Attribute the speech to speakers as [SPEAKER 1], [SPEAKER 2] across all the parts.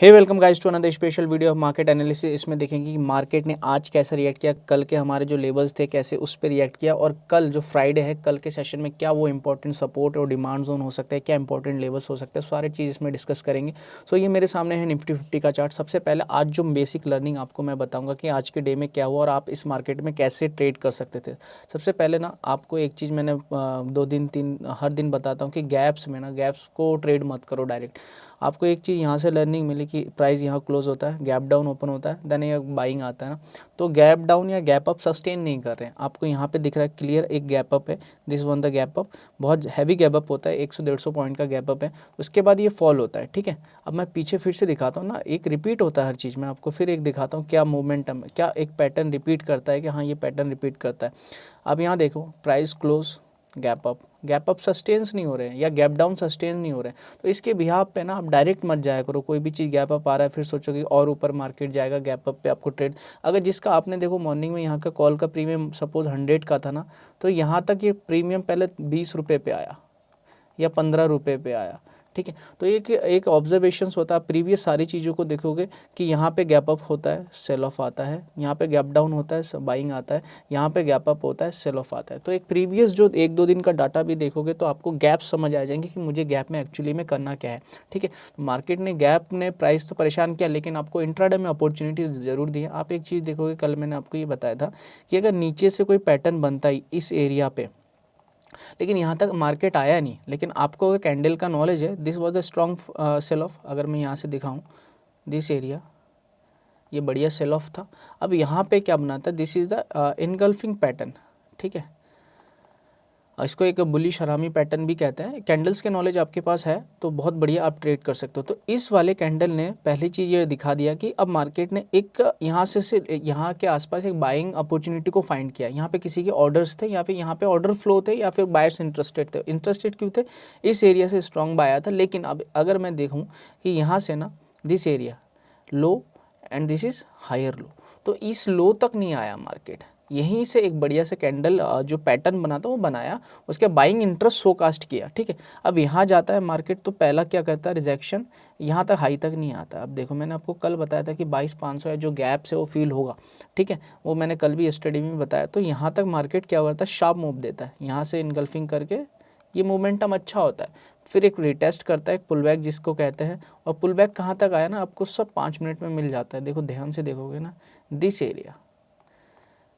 [SPEAKER 1] Hey welcome guys to another special video of market analysis. इसमें देखेंगे कि market ने आज कैसे रिएक्ट किया, कल के हमारे जो लेवल्स थे कैसे उस पर रिएक्ट किया, और कल जो फ्राइडे है कल के सेशन में क्या वो इंपॉर्टेंट सपोर्ट और डिमांड जोन हो सकता है, क्या इंपॉर्टेंट लेवल्स हो सकते हैं, सारी चीज़ इसमें डिस्कस करेंगे। सो ये मेरे सामने है निफ्टी 50 का चार्ट। सबसे पहले आज जो बेसिक लर्निंग आपको मैं बताऊँगा कि आज के डे में क्या हुआ और आप इस मार्केट में कैसे ट्रेड कर सकते थे। सबसे पहले ना आपको एक चीज़ मैंने 2 दिन 3 हर दिन बताता हूँ कि गैप्स में ना गैप्स को ट्रेड मत करो डायरेक्ट। आपको एक चीज़ यहाँ से लर्निंग मिली कि प्राइस यहाँ क्लोज होता है, गैप डाउन ओपन होता है, देन ये बाइंग आता है ना। तो गैप डाउन या गैप अप सस्टेन नहीं कर रहे हैं। आपको यहाँ पे दिख रहा है क्लियर एक गैप अप है, this one the gap up, बहुत हैवी गैप अप होता है, 100-150 पॉइंट का गैप अप है। उसके बाद ये फॉल होता है, ठीक है। अब मैं पीछे फिर से दिखाता हूँ ना, एक रिपीट होता है हर चीज़ में, आपको फिर एक दिखाता हूँ क्या मोमेंटम है, क्या एक पैटर्न रिपीट करता है कि हाँ ये पैटर्न रिपीट करता है। अब यहाँ देखो price close gap up sustains नहीं हो रहे हैं या गैप डाउन सस्टेन नहीं हो रहे हैं। तो इसके बिहाफ पे ना आप डायरेक्ट मत जाया करो। कोई भी चीज़ गैप अप आ रहा है फिर सोचो कि और ऊपर मार्केट जाएगा, गैप अप पे आपको ट्रेड। अगर जिसका आपने देखो मॉर्निंग में यहाँ का कॉल का प्रीमियम सपोज 100 का था ना, तो यहाँ तक ये प्रीमियम पहले 20 रुपये पे आया या 15 रुपये पे आया, ठीक है। तो एक ऑब्जर्वेशंस होता है, प्रीवियस सारी चीज़ों को देखोगे कि यहाँ पे गैप अप होता है, सेल ऑफ आता है, यहाँ पे गैप डाउन होता है, बाइंग आता है, यहाँ पे गैप अप होता है, सेल ऑफ आता है। तो एक प्रीवियस जो 1-2 दिन का डाटा भी देखोगे तो आपको गैप समझ आ जाएंगे कि मुझे गैप में एक्चुअली में करना क्या है, ठीक है। मार्केट ने गैप ने प्राइस तो परेशान किया, लेकिन आपको इंट्राडे में अपॉर्चुनिटीज़ ज़रूर दी है। आप एक चीज़ देखोगे, कल मैंने आपको ये बताया था कि अगर नीचे से कोई पैटर्न बनता है इस एरिया पे, लेकिन यहाँ तक मार्केट आया नहीं, लेकिन आपको अगर कैंडल का नॉलेज है, this was the strong cell of. अगर मैं यहाँ से दिखाऊं दिस एरिया, ये बढ़िया सेल ऑफ था। अब यहाँ पे क्या बनाता है, this is the engulfing pattern, ठीक है। इसको एक बुलिश हरामी पैटर्न भी कहते हैं। कैंडल्स के नॉलेज आपके पास है तो बहुत बढ़िया आप ट्रेड कर सकते हो। तो इस वाले कैंडल ने पहली चीज़ ये दिखा दिया कि अब मार्केट ने एक यहाँ से यहाँ के आसपास एक बाइंग अपॉर्चुनिटी को फाइंड किया। यहाँ पे किसी के ऑर्डर्स थे या फिर यहाँ पे ऑर्डर फ्लो थे या फिर बायर्स इंटरेस्टेड थे। इंटरेस्टेड क्यों थे, इस एरिया से स्ट्रॉन्ग बाय आया था। लेकिन अब अगर मैं देखूँ कि यहाँ से ना this area low and this is higher low, तो इस लो तक नहीं आया मार्केट। यहीं से एक बढ़िया से कैंडल जो पैटर्न बना था वो बनाया, उसके बाइंग इंटरेस्ट शो कास्ट किया, ठीक है। अब यहाँ जाता है मार्केट तो पहला क्या करता है, रिजेक्शन, यहाँ तक हाई तक नहीं आता। अब देखो मैंने आपको कल बताया था कि 22,500 है जो गैप से वो फील होगा, ठीक है। वो मैंने कल भी स्टडी में बताया। तो यहाँ तक मार्केट क्या करता है, शार्प मूव देता है, यहाँ से इनगल्फिंग करके ये मोमेंटम अच्छा होता है, फिर एक रिटेस्ट करता है, एक पुल बैक जिसको कहते हैं। और पुल बैक कहाँ तक आया ना, आपको सब 5 मिनट में मिल जाता है। देखो ध्यान से देखोगे ना, दिस एरिया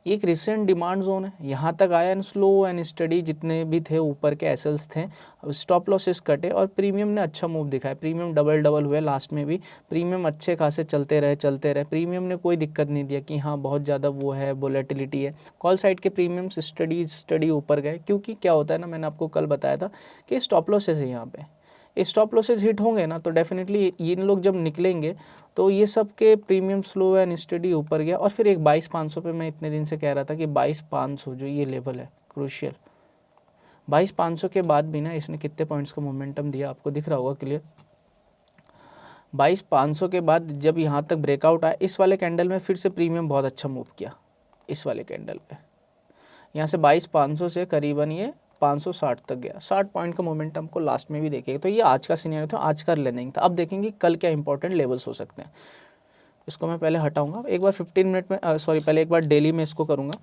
[SPEAKER 1] एक रिसेंट डिमांड जोन है, यहाँ तक आया एंड स्लो एंड स्टडी जितने भी थे ऊपर के एसएल्स थे, स्टॉप लॉसेस कटे और प्रीमियम ने अच्छा मूव दिखाया। प्रीमियम डबल डबल हुए लास्ट में भी, प्रीमियम अच्छे खासे चलते रहे। प्रीमियम ने कोई दिक्कत नहीं दिया कि हाँ बहुत ज़्यादा वो है वोलेटिलिटी है। कॉल साइड के प्रीमियम्स स्टडी ऊपर गए, क्योंकि क्या होता है ना, मैंने आपको कल बताया था कि स्टॉप लॉसेस है यहाँ पे। स्टॉप लॉसेस हिट होंगे ना तो डेफिनेटली इन लोग जब निकलेंगे तो ये सब के प्रीमियम स्लो एंड स्टडी ऊपर गया। और फिर एक 22,500 पे मैं इतने दिन से कह रहा था कि 22,500 जो ये लेवल है क्रूशियल, 22,500 के बाद भी ना इसने कितने पॉइंट्स का मोमेंटम दिया आपको दिख रहा होगा क्लियर। 22,500 के बाद जब यहाँ तक ब्रेकआउट आया, इस वाले कैंडल में फिर से प्रीमियम बहुत अच्छा मूव किया। इस वाले कैंडल पे यहाँ से 22,500 से करीबन ये 560 तक गया, 60 पॉइंट का मोमेंटम को लास्ट में भी देखेगा। तो ये आज का सीनियर था, आज का लर्निंग था। अब देखेंगे कल क्या इंपॉर्टेंट लेवल्स हो सकते हैं। इसको मैं पहले हटाऊंगा एक बार 15 मिनट में, सॉरी पहले एक बार डेली में इसको करूँगा।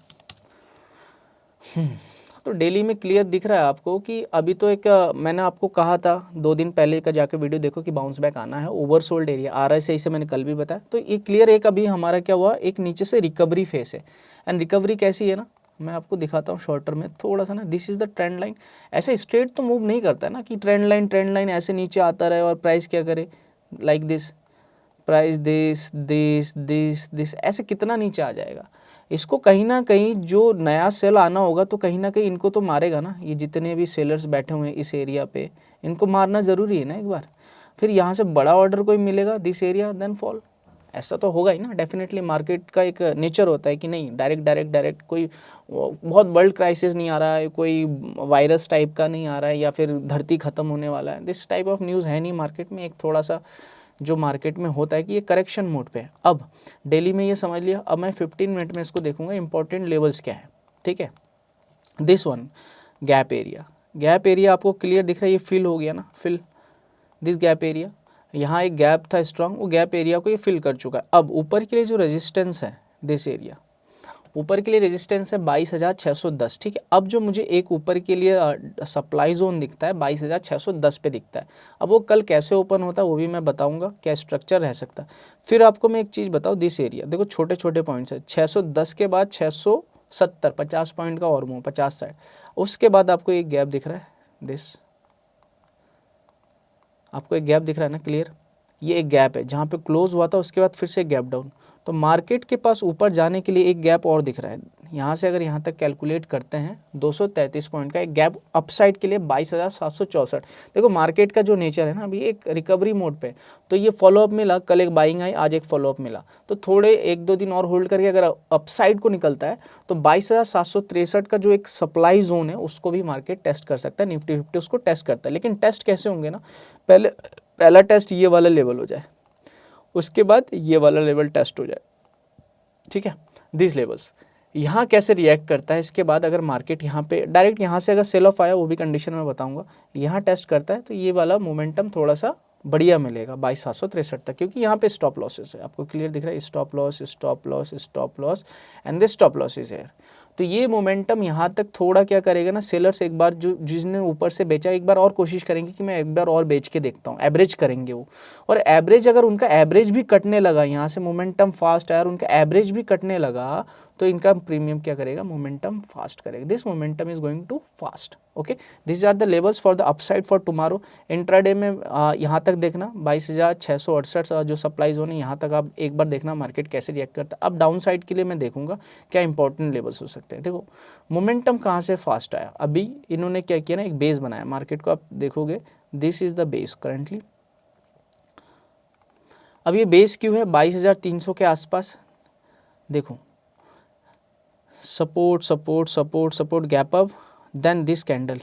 [SPEAKER 1] तो डेली में क्लियर दिख रहा है आपको कि अभी तो एक मैंने आपको कहा था 2 दिन पहले का जाके वीडियो देखो कि बाउंस बैक आना है, ओवरसोल्ड एरिया आ रहा है, सही से मैंने कल भी बताया। तो ये क्लियर एक अभी हमारा क्या हुआ, एक नीचे से रिकवरी फेस है। एंड रिकवरी कैसी है ना, मैं आपको दिखाता हूँ शॉर्ट टर्म में थोड़ा सा ना। This is the trend line. ऐसे स्ट्रेट तो मूव नहीं करता है ना कि ट्रेंड लाइन ऐसे नीचे आता रहे और प्राइस क्या करे, लाइक दिस, प्राइस दिस ऐसे कितना नीचे आ जाएगा। इसको कहीं ना कहीं जो नया सेल आना होगा तो कहीं ना कहीं इनको तो मारेगा ना। ये जितने भी सेलर्स बैठे हुए हैं इस एरिया पे, इनको मारना ज़रूरी है ना एक बार। फिर यहाँ से बड़ा ऑर्डर कोई मिलेगा दिस एरिया देन फॉल, ऐसा तो होगा ही ना। डेफिनेटली मार्केट का एक नेचर होता है कि नहीं डायरेक्ट कोई बहुत वर्ल्ड क्राइसिस नहीं आ रहा है, कोई वायरस टाइप का नहीं आ रहा है या फिर धरती ख़त्म होने वाला है, दिस टाइप ऑफ न्यूज़ है नहीं मार्केट में। एक थोड़ा सा जो मार्केट में होता है कि ये करेक्शन मोड पे है। अब डेली में ये समझ लिया। अब मैं 15 मिनट में इसको देखूंगा इंपॉर्टेंट लेवल्स क्या है, ठीक है। दिस वन गैप एरिया आपको क्लियर दिख रहा है, ये फिल हो गया ना, फिल दिस गैप एरिया। यहाँ एक गैप था स्ट्रांग, वो गैप एरिया को ये फिल कर चुका है। अब ऊपर के लिए जो रेजिस्टेंस है, दिस एरिया ऊपर के लिए रेजिस्टेंस है 22,610, ठीक है। अब जो मुझे एक ऊपर के लिए सप्लाई जोन दिखता है 22,610 पे दिखता है। अब वो कल कैसे ओपन होता है वो भी मैं बताऊंगा, क्या स्ट्रक्चर रह सकता है। फिर आपको मैं एक चीज़ बताऊँ, दिस एरिया देखो छोटे छोटे पॉइंट्स है, 610 के बाद 670, 50 पॉइंट का और मूव 50 साइड। उसके बाद आपको एक गैप दिख रहा है, दिस आपको एक गैप दिख रहा है ना, क्लियर। ये एक गैप है जहाँ पे क्लोज हुआ था, उसके बाद फिर से गैप डाउन। तो मार्केट के पास ऊपर जाने के लिए एक गैप और दिख रहा है। यहाँ से अगर यहाँ तक कैलकुलेट करते हैं 233 पॉइंट का एक गैप अपसाइड के लिए 22,764। देखो मार्केट का जो नेचर है ना, अभी एक रिकवरी मोड पे, तो ये फॉलोअप मिला, कल एक बाइंग आई, आज एक फॉलोअप मिला, तो थोड़े 1-2 दिन और होल्ड करके अगर अपसाइड को निकलता है तो 22,763 का जो एक सप्लाई जोन है उसको भी मार्केट टेस्ट कर सकता है। निफ्टी 50 उसको टेस्ट करता है, लेकिन टेस्ट कैसे होंगे ना, पहला टेस्ट ये वाला लेवल हो जाए, उसके बाद ये वाला लेवल टेस्ट हो जाए, ठीक है। दिस लेवल्स यहाँ कैसे रिएक्ट करता है, इसके बाद अगर मार्केट यहाँ पे डायरेक्ट यहाँ से अगर सेल ऑफ आया, वो भी कंडीशन में बताऊंगा, यहाँ टेस्ट करता है तो ये वाला मोमेंटम थोड़ा सा बढ़िया मिलेगा 22,763 तक, क्योंकि यहाँ पे स्टॉप लॉसेस है, आपको क्लियर दिख रहा है, stop loss stop loss stop loss and this stop loss is here. तो ये मोमेंटम यहाँ तक थोड़ा क्या करेगा ना, सेलर्स एक बार जो जिसने ऊपर से बेचा एक बार और कोशिश करेंगे कि मैं एक बार और बेच के देखता हूँ, एवरेज करेंगे वो। और एवरेज अगर उनका एवरेज भी कटने लगा, यहाँ से मोमेंटम फास्ट आया और उनका एवरेज भी कटने लगा, तो इनका प्रीमियम क्या करेगा, मोमेंटम फास्ट करेगा। This momentum is going to fast, okay. This are the levels for the upside for tomorrow. Intraday में यहाँ तक देखना 22,668 जो सप्लाई जोन है, यहाँ तक आप एक बार देखना मार्केट कैसे रिएक्ट करता है। अब डाउन साइड के लिए मैं देखूंगा क्या इंपॉर्टेंट लेवल्स हो सकते हैं। देखो मोमेंटम कहाँ से फास्ट आया, अभी इन्होंने क्या किया ना, एक बेस बनाया मार्केट को, आप देखोगे this is the base currently. अब ये बेस क्यों है 22,300 के आसपास, देखो support support support support, gap up, then this candle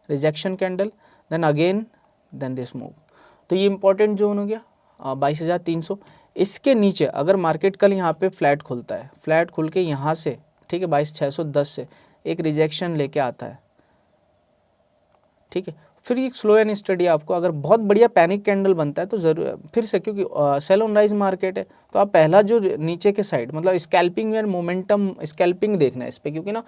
[SPEAKER 1] rejection candle, then again, then this move. तो ये इंपॉर्टेंट जोन हो गया 22,300। इसके नीचे अगर मार्केट कल यहाँ पे फ्लैट खुलता है, फ्लैट खुल के यहाँ से, ठीक है, 22,610 से एक रिजेक्शन लेके आता है, ठीक है, फिर एक स्लो एंड स्टडी आपको, अगर बहुत बढ़िया पैनिक कैंडल बनता है तो जरूर फिर से, क्योंकि सेल ऑन राइज मार्केट है, तो आप पहला जो नीचे के साइड मतलब स्कैल्पिंग एंड मोमेंटम स्कैल्पिंग देखना है इस पर, क्योंकि ना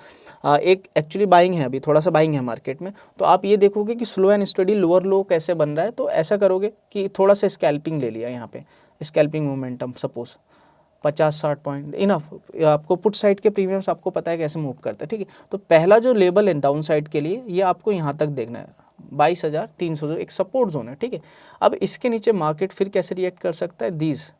[SPEAKER 1] एक एक्चुअली बाइंग है, अभी थोड़ा सा बाइंग है मार्केट में, तो आप ये देखोगे कि स्लो एंड स्टडी लोअर लो कैसे बन रहा है, तो ऐसा करोगे कि थोड़ा सा स्कैल्पिंग ले लिया यहाँ पे, scalping momentum suppose 50-60 point enough. आपको पुट साइड के प्रीमियम्स आपको पता है कैसे मूव करता है, ठीक है। तो पहला जो लेवल है डाउन साइड के लिए, ये आपको यहाँ तक देखना है 22,300 जो एक सपोर्ट जोन है, ठीक है। अब इसके नीचे मार्केट फिर कैसे रिएक्ट कर सकता है, दीज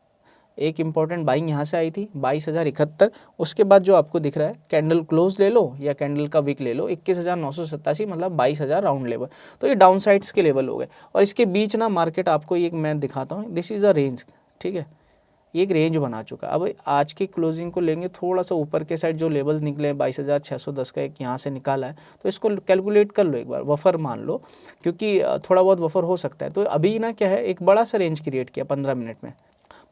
[SPEAKER 1] एक इंपॉर्टेंट बाइंग यहाँ से आई थी 22,071, उसके बाद जो आपको दिख रहा है कैंडल क्लोज ले लो या कैंडल का विक ले लो 21,987, मतलब 22,000 राउंड लेवल, तो ये डाउन साइड्स के लेवल हो गए। और इसके बीच ना मार्केट आपको एक मैं दिखाता हूँ, दिस इज़ अ रेंज, ठीक है, ये एक रेंज बना चुका है। अब आज की क्लोजिंग को लेंगे थोड़ा सा ऊपर के साइड, जो लेवल्स निकले 22,610 का एक यहाँ से निकाला है, तो इसको कैलकुलेट कर लो एक बार, बफर मान लो, क्योंकि थोड़ा बहुत बफर हो सकता है। तो अभी ना क्या है, एक बड़ा सा रेंज क्रिएट किया 15 मिनट में,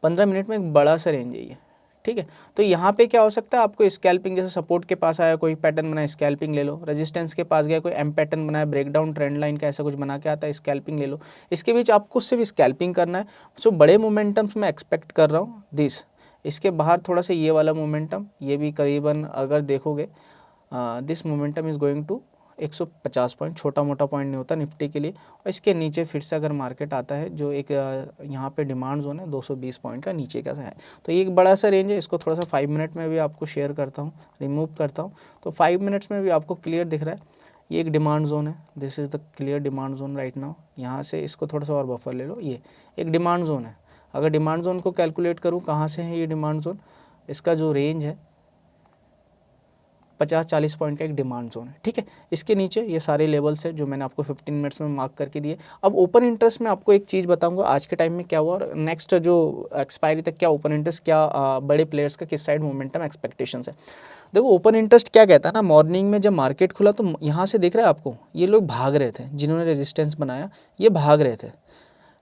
[SPEAKER 1] 15 मिनट में एक बड़ा सा रेंज है ये, ठीक है। तो यहाँ पे क्या हो सकता है, आपको स्कैल्पिंग, जैसे सपोर्ट के पास आया कोई पैटर्न बनाया, स्कैल्पिंग ले लो, रेजिस्टेंस के पास गया कोई एम पैटर्न बनाया, ब्रेकडाउन ट्रेंड लाइन का ऐसा कुछ बना के आता है, स्कैल्पिंग ले लो। इसके बीच आपको सिर्फ स्कैल्पिंग करना है। जो बड़े मोमेंटम्स मैं एक्सपेक्ट कर रहा हूँ दिस, इसके बाहर थोड़ा सा ये वाला मोमेंटम, ये भी करीबन अगर देखोगे this momentum is going to 150 point, छोटा मोटा पॉइंट नहीं होता निफ्टी के लिए। और इसके नीचे फिर से अगर मार्केट आता है, जो एक यहाँ पे डिमांड जोन है 220 पॉइंट का नीचे का है, तो ये एक बड़ा सा रेंज है। इसको थोड़ा सा 5 मिनट में भी आपको शेयर करता हूँ, रिमूव करता हूँ, तो 5 मिनट्स में भी आपको क्लियर दिख रहा है, ये एक डिमांड जोन है, this is the clear demand zone right now. यहाँ से इसको थोड़ा सा और बफर ले लो, ये एक डिमांड जोन है। अगर डिमांड जोन को कैलकुलेट करूँ कहाँ से है ये डिमांड जोन, इसका जो रेंज है 50-40 पॉइंट का एक डिमांड जोन है, ठीक है। इसके नीचे ये सारे लेवल्स है जो मैंने आपको 15 मिनट्स में मार्क करके दिए। अब ओपन इंटरेस्ट में आपको एक चीज़ बताऊंगा आज के टाइम में क्या हुआ, और नेक्स्ट जो एक्सपायरी तक क्या ओपन इंटरेस्ट, क्या बड़े प्लेयर्स का किस साइड मोमेंटम एक्सपेक्टेशंस है। देखो ओपन इंटरेस्ट क्या कहता है ना, मॉर्निंग में जब मार्केट खुला तो यहाँ से दिख रहा है आपको, ये लोग भाग रहे थे, जिन्होंने रेजिस्टेंस बनाया ये भाग रहे थे,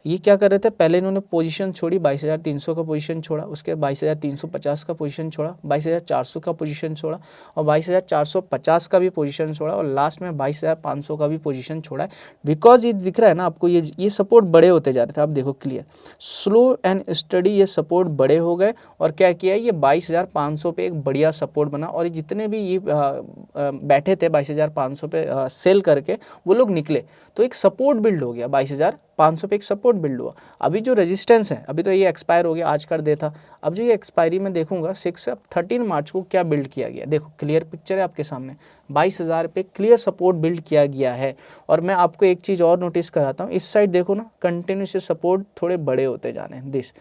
[SPEAKER 1] ये क्या कर रहे थे, पहले इन्होंने पोजीशन छोड़ी 22,300 का पोजीशन छोड़ा, उसके 22,350 का पोजीशन छोड़ा, 22,400 का पोजीशन छोड़ा और 22,450 का भी पोजीशन छोड़ा और लास्ट में 22,500 का भी पोजीशन छोड़ा है। बिकॉज ये दिख रहा है ना आपको, ये सपोर्ट बड़े होते जा रहे थे, आप देखो क्लियर, स्लो एंड स्टडी ये सपोर्ट बड़े हो गए और क्या किया, ये 22,500 पे एक बढ़िया सपोर्ट बना और जितने भी ये बैठे थे 22,500 पे सेल करके वो लोग निकले, तो एक सपोर्ट बिल्ड हो गया, 22,500 पे एक सपोर्ट बिल्ड हुआ। अभी जो रेजिस्टेंस है, अभी तो ये एक्सपायर हो गया, आज का डे था, अब जो ये एक्सपायरी में देखूंगा 13 मार्च को क्या बिल्ड किया गया, देखो क्लियर पिक्चर है आपके सामने, 22,000 पे क्लियर सपोर्ट बिल्ड किया गया है। और मैं आपको एक चीज़ और नोटिस कराता हूँ, इस साइड देखो ना, कंटिन्यूस सपोर्ट थोड़े बड़े होते जाने हैं, this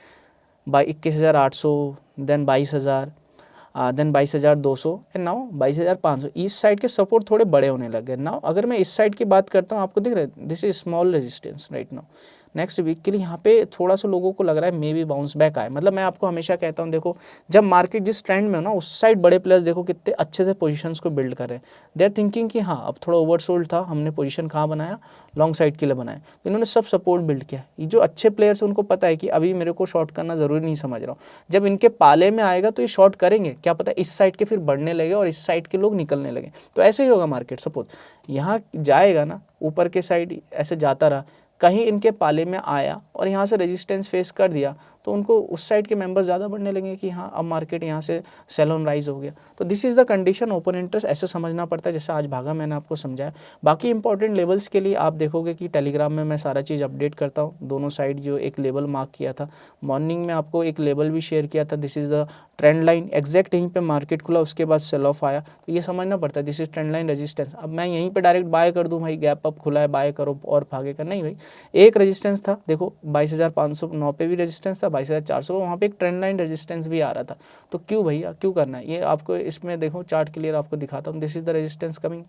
[SPEAKER 1] 21,800, then 22,000, then 22,200 and now 22,500, इस साइड के सपोर्ट थोड़े बड़े होने लगे नाउ। अगर मैं इस साइड की बात करता हूँ, आपको दिख रहा है, this is small resistance right now. Next week के लिए यहाँ पे थोड़ा सा लोगों को लग रहा है मे बी बाउंस बैक आए, मतलब मैं आपको हमेशा कहता हूँ, देखो जब मार्केट जिस ट्रेंड में हो ना, उस साइड बड़े प्लेयर्स देखो कितने अच्छे से पोजीशंस को बिल्ड कर रहे हैं। दे आर थिंकिंग कि हाँ अब थोड़ा ओवरसोल्ड था, हमने पोजीशन कहाँ बनाया, लॉन्ग साइड के लिए बनाया, तो इन्होंने सब सपोर्ट बिल्ड किया। ये जो अच्छे प्लेयर्स हैं उनको पता है कि अभी मेरे को शॉर्ट करना ज़रूरी नहीं समझ रहा हूँ, जब इनके पाले में आएगा तो ये शॉर्ट करेंगे, क्या पता इस साइड के फिर बढ़ने लगे और इस साइड के लोग निकलने लगे। तो ऐसे ही होगा मार्केट, सपोज यहाँ जाएगा ना, ऊपर के साइड ऐसे जाता रहा, कहीं इनके पाले में आया और यहाँ से रेजिस्टेंस फेस कर दिया, तो उनको उस साइड के मेंबर्स ज़्यादा बढ़ने लगे कि हाँ अब मार्केट यहाँ से सेल ऑन राइज हो गया। तो this is the condition, open interest ऐसे समझना पड़ता है जैसे आज भागा मैंने आपको समझाया। बाकी इंपॉर्टेंट लेवल्स के लिए आप देखोगे कि टेलीग्राम में मैं सारा चीज़ अपडेट करता हूँ, दोनों साइड जो एक लेवल मार्क किया था, मॉर्निंग में आपको एक लेवल भी शेयर किया था, this is the trend line, exact यहीं पे मार्केट खुला, उसके बाद सेल ऑफ आया, तो ये समझना पड़ता है this is trend line resistance. अब मैं यहीं पे डायरेक्ट बाय कर दूं, भाई गैप अप खुला है बाय करो और भागेगा, नहीं भाई, एक रेजिस्टेंस था, देखो 22,509 पे भी रेजिस्टेंस था, 22,400 वहाँ पे एक ट्रेंड लाइन रेजिस्टेंस भी आ रहा था, तो क्यों भैया क्यों करना है, ये आपको इसमें देखो चार्ट क्लियर आपको दिखाता हूँ, this is the resistance coming,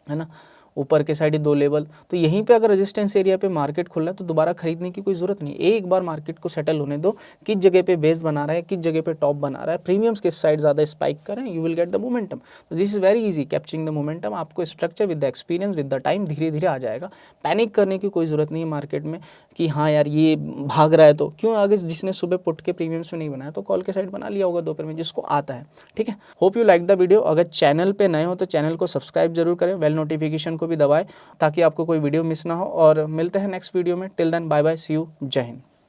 [SPEAKER 1] है ना, ऊपर के साइड 2 लेवल, तो यहीं पे अगर रेजिस्टेंस एरिया पे मार्केट खुल रहा है तो दोबारा खरीदने की कोई ज़रूरत नहीं, एक बार मार्केट को सेटल होने दो, किस जगह पे बेस बना रहा है, किस जगह पे टॉप बना रहा है, प्रीमियम्स किस साइड ज़्यादा स्पाइक करें, you will get the momentum. तो this is very easy capturing the momentum, आपको structure with the experience with the time धीरे धीरे आ जाएगा। पैनिक करने की कोई ज़रूरत नहीं है मार्केट में कि हाँ यार ये भाग रहा है, तो क्यों आगे जिसने सुबह पुट के प्रीमियम्स में नहीं बनाया तो कॉल के साइड बना लिया होगा दोपहर में, जिसको आता है, ठीक है। Hope you like the video, अगर चैनल पे नए हो तो चैनल को सब्सक्राइब जरूर करें, बेल नोटिफिकेशन को भी दबाएं ताकि आपको कोई वीडियो मिस ना हो, और मिलते हैं नेक्स्ट वीडियो में। Till then bye bye, see you, जय हिंद।